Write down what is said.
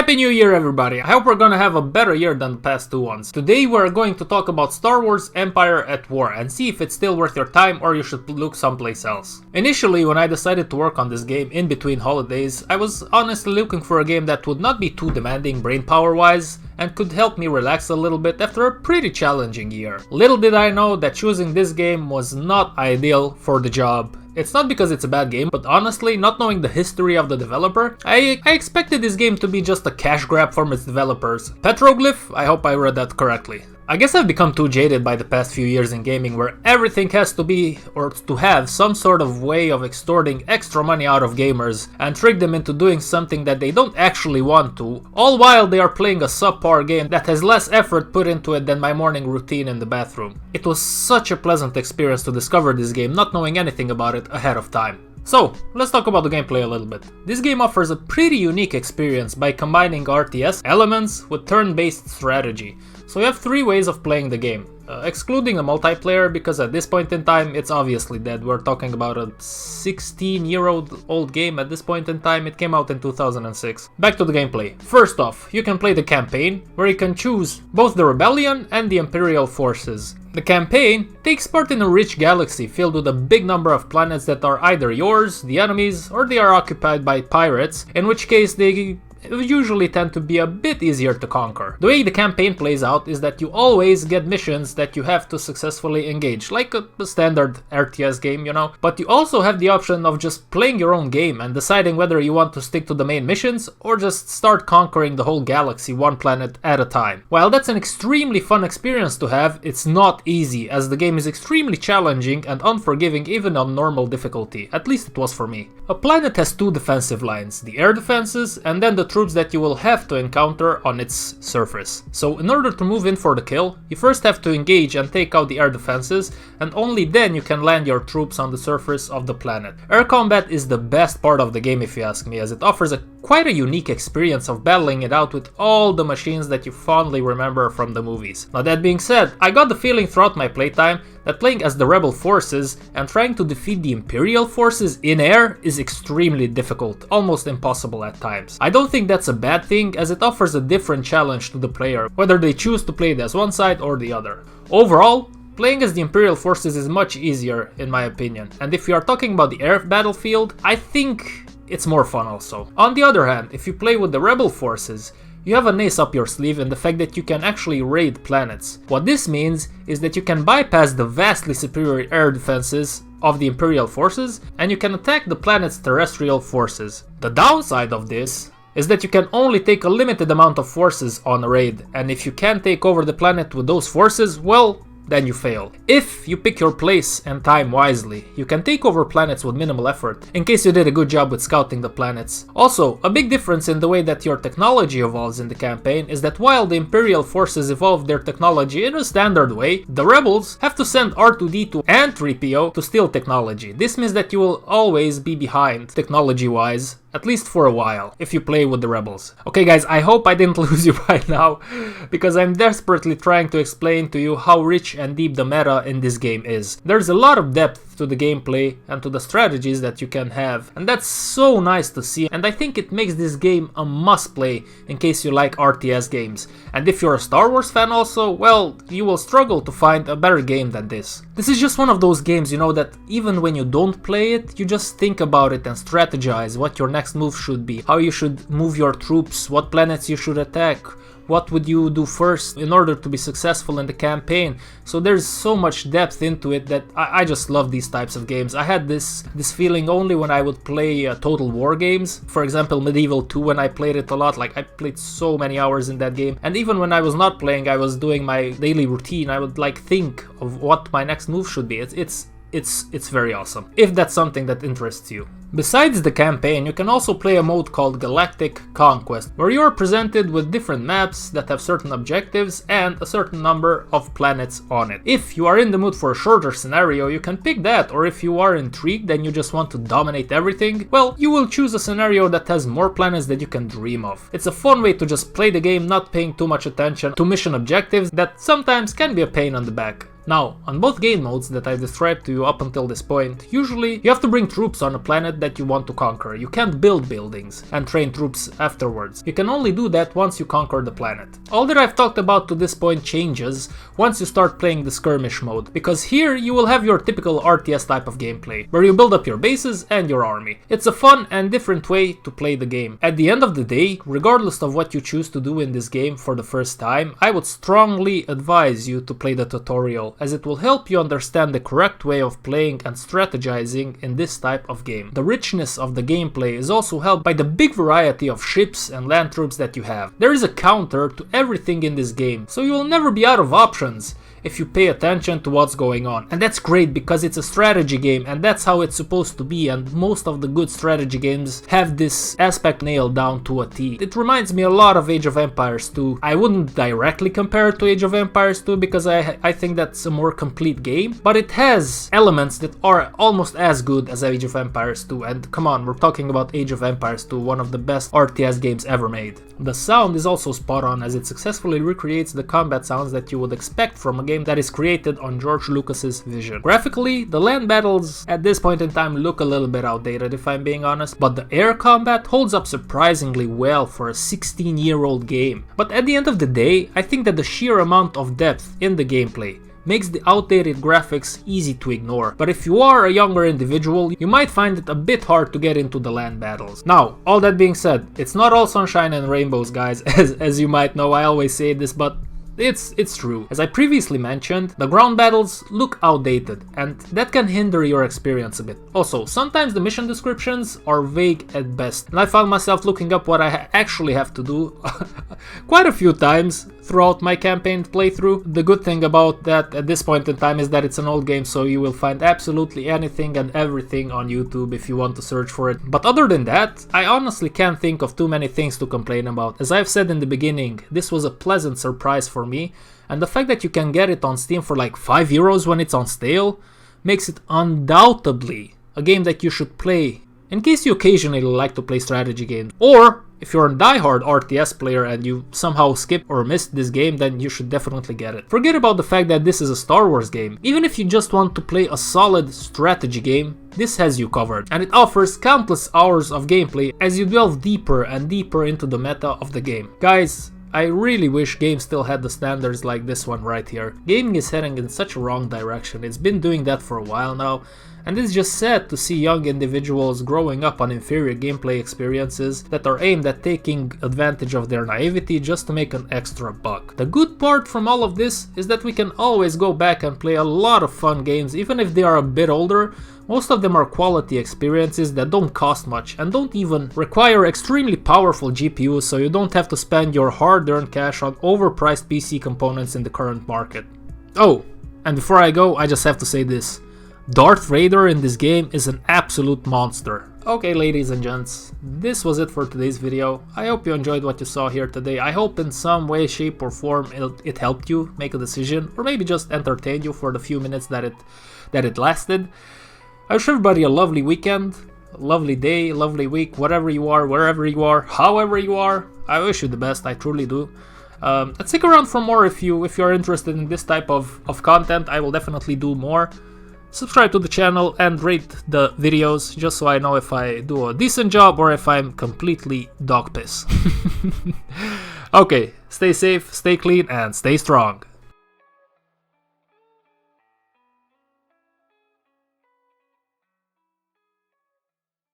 Happy New Year everybody! I hope we're gonna have a better year than the past two ones. Today we're going to talk about Star Wars Empire at War and see if it's still worth your time or you should look someplace else. Initially, when I decided to work on this game in between holidays, I was honestly looking for a game that would not be too demanding brain power wise and could help me relax a little bit after a pretty challenging year. Little did I know that choosing this game was not ideal for the job. It's not because it's a bad game, but honestly, not knowing the history of the developer, I expected this game to be just a cash grab from its developers. Petroglyph? I hope I read that correctly. I guess I've become too jaded by the past few years in gaming where everything has to be or to have some sort of way of extorting extra money out of gamers and trick them into doing something that they don't actually want to, all while they are playing a subpar game that has less effort put into it than my morning routine in the bathroom. It was such a pleasant experience to discover this game not knowing anything about it ahead of time. So, let's talk about the gameplay a little bit. This game offers a pretty unique experience by combining RTS elements with turn-based strategy. So you have three ways of playing the game, excluding the multiplayer because at this point in time it's obviously dead. We're talking about a 16-year-old game at this point in time. It came out in 2006. Back to the gameplay. First off, you can play the campaign, where you can choose both the Rebellion and the Imperial forces. The campaign takes part in a rich galaxy filled with a big number of planets that are either yours, the enemies, or they are occupied by pirates, in which case they usually tend to be a bit easier to conquer. The way the campaign plays out is that you always get missions that you have to successfully engage, like a standard RTS game, you know, but you also have the option of just playing your own game and deciding whether you want to stick to the main missions or just start conquering the whole galaxy one planet at a time. While that's an extremely fun experience to have, it's not easy, as the game is extremely challenging and unforgiving even on normal difficulty, at least it was for me. A planet has two defensive lines, the air defenses and then the troops that you will have to encounter on its surface. So in order to move in for the kill, you first have to engage and take out the air defenses, and only then you can land your troops on the surface of the planet. Air combat is the best part of the game if you ask me, as it offers quite a unique experience of battling it out with all the machines that you fondly remember from the movies. Now that being said, I got the feeling throughout my playtime that playing as the rebel forces and trying to defeat the Imperial forces in air is extremely difficult, almost impossible at times. I don't think that's a bad thing, as it offers a different challenge to the player, whether they choose to play it as one side or the other. Overall, playing as the Imperial forces is much easier in my opinion, and if you are talking about the air battlefield, I think it's more fun also. On the other hand, if you play with the rebel forces, you have an ace up your sleeve in the fact that you can actually raid planets. What this means is that you can bypass the vastly superior air defenses of the Imperial forces and you can attack the planet's terrestrial forces. The downside of this is that you can only take a limited amount of forces on a raid, and if you can't take over the planet with those forces, well, then you fail. If you pick your place and time wisely, you can take over planets with minimal effort, in case you did a good job with scouting the planets. Also, a big difference in the way that your technology evolves in the campaign is that while the Imperial forces evolve their technology in a standard way, the rebels have to send R2-D2 and 3PO to steal technology. This means that you will always be behind technology-wise, at least for a while, if you play with the rebels. Okay guys, I hope I didn't lose you by now, because I'm desperately trying to explain to you how rich and deep the meta in this game is. There's a lot of depth to the gameplay and to the strategies that you can have, and that's so nice to see, and I think it makes this game a must play in case you like RTS games. And if you're a Star Wars fan also, well, you will struggle to find a better game than this. This is just one of those games, you know, that even when you don't play it, you just think about it and strategize what your next move should be, how you should move your troops, what planets you should attack, what would you do first in order to be successful in the campaign. So there's so much depth into it that I just love these types of games. I had this feeling only when I would play Total War games. For example, Medieval 2, when I played it a lot, like I played so many hours in that game. And even when I was not playing, I was doing my daily routine, I would like think of what my next move should be. It's very awesome, if that's something that interests you. Besides the campaign, you can also play a mode called Galactic Conquest, where you are presented with different maps that have certain objectives and a certain number of planets on it. If you are in the mood for a shorter scenario, you can pick that, or if you are intrigued and you just want to dominate everything, well, you will choose a scenario that has more planets than you can dream of. It's a fun way to just play the game, not paying too much attention to mission objectives that sometimes can be a pain on the back. Now, on both game modes that I described to you up until this point, usually you have to bring troops on a planet that you want to conquer. You can't build buildings and train troops afterwards. You can only do that once you conquer the planet. All that I've talked about to this point changes once you start playing the skirmish mode, because here you will have your typical RTS type of gameplay, where you build up your bases and your army. It's a fun and different way to play the game. At the end of the day, regardless of what you choose to do in this game for the first time, I would strongly advise you to play the tutorial, as it will help you understand the correct way of playing and strategizing in this type of game. The richness of the gameplay is also helped by the big variety of ships and land troops that you have. There is a counter to everything in this game, so you will never be out of options if you pay attention to what's going on. And that's great because it's a strategy game, and that's how it's supposed to be, and most of the good strategy games have this aspect nailed down to a T. It reminds me a lot of Age of Empires 2. I wouldn't directly compare it to Age of Empires 2 because I think that's a more complete game, but it has elements that are almost as good as Age of Empires 2, and come on, we're talking about Age of Empires 2, one of the best RTS games ever made. The sound is also spot on, as it successfully recreates the combat sounds that you would expect from a game that is created on George Lucas's vision. Graphically, the land battles at this point in time look a little bit outdated if I'm being honest, but the air combat holds up surprisingly well for a 16-year-old game. But at the end of the day, I think that the sheer amount of depth in the gameplay makes the outdated graphics easy to ignore, but if you are a younger individual, you might find it a bit hard to get into the land battles. Now, all that being said, it's not all sunshine and rainbows, guys, as you might know, I always say this, but it's true. As I previously mentioned, the ground battles look outdated, and that can hinder your experience a bit. Also, sometimes the mission descriptions are vague at best, and I found myself looking up what I actually have to do quite a few times throughout my campaign playthrough. The good thing about that at this point in time is that it's an old game, so you will find absolutely anything and everything on YouTube if you want to search for it. But other than that, I honestly can't think of too many things to complain about. As I've said in the beginning, this was a pleasant surprise for me, and the fact that you can get it on Steam for like €5 when it's on sale makes it undoubtedly a game that you should play in case you occasionally like to play strategy games, or if you're a die-hard RTS player and you somehow skipped or missed this game, then you should definitely get it. Forget about the fact that this is a Star Wars game. Even if you just want to play a solid strategy game, this has you covered, and it offers countless hours of gameplay as you delve deeper and deeper into the meta of the game. Guys, I really wish games still had the standards like this one right here. Gaming is heading in such a wrong direction. It's been doing that for a while now, and it's just sad to see young individuals growing up on inferior gameplay experiences that are aimed at taking advantage of their naivety just to make an extra buck. The good part from all of this is that we can always go back and play a lot of fun games, even if they are a bit older. Most of them are quality experiences that don't cost much and don't even require extremely powerful GPUs, so you don't have to spend your hard-earned cash on overpriced PC components in the current market. Oh, and before I go, I just have to say this. Darth Vader in this game is an absolute monster. Okay, ladies and gents, this was it for today's video. I hope you enjoyed what you saw here today. I hope in some way, shape or form it helped you make a decision, or maybe just entertained you for the few minutes that it lasted. I wish everybody a lovely weekend, a lovely day, a lovely week, whatever you are, wherever you are, however you are. I wish you the best, I truly do. And stick around for more if you're interested in this type of content. I will definitely do more. Subscribe to the channel and rate the videos just so I know if I do a decent job or if I'm completely dog piss. Okay, stay safe, stay clean, and stay strong.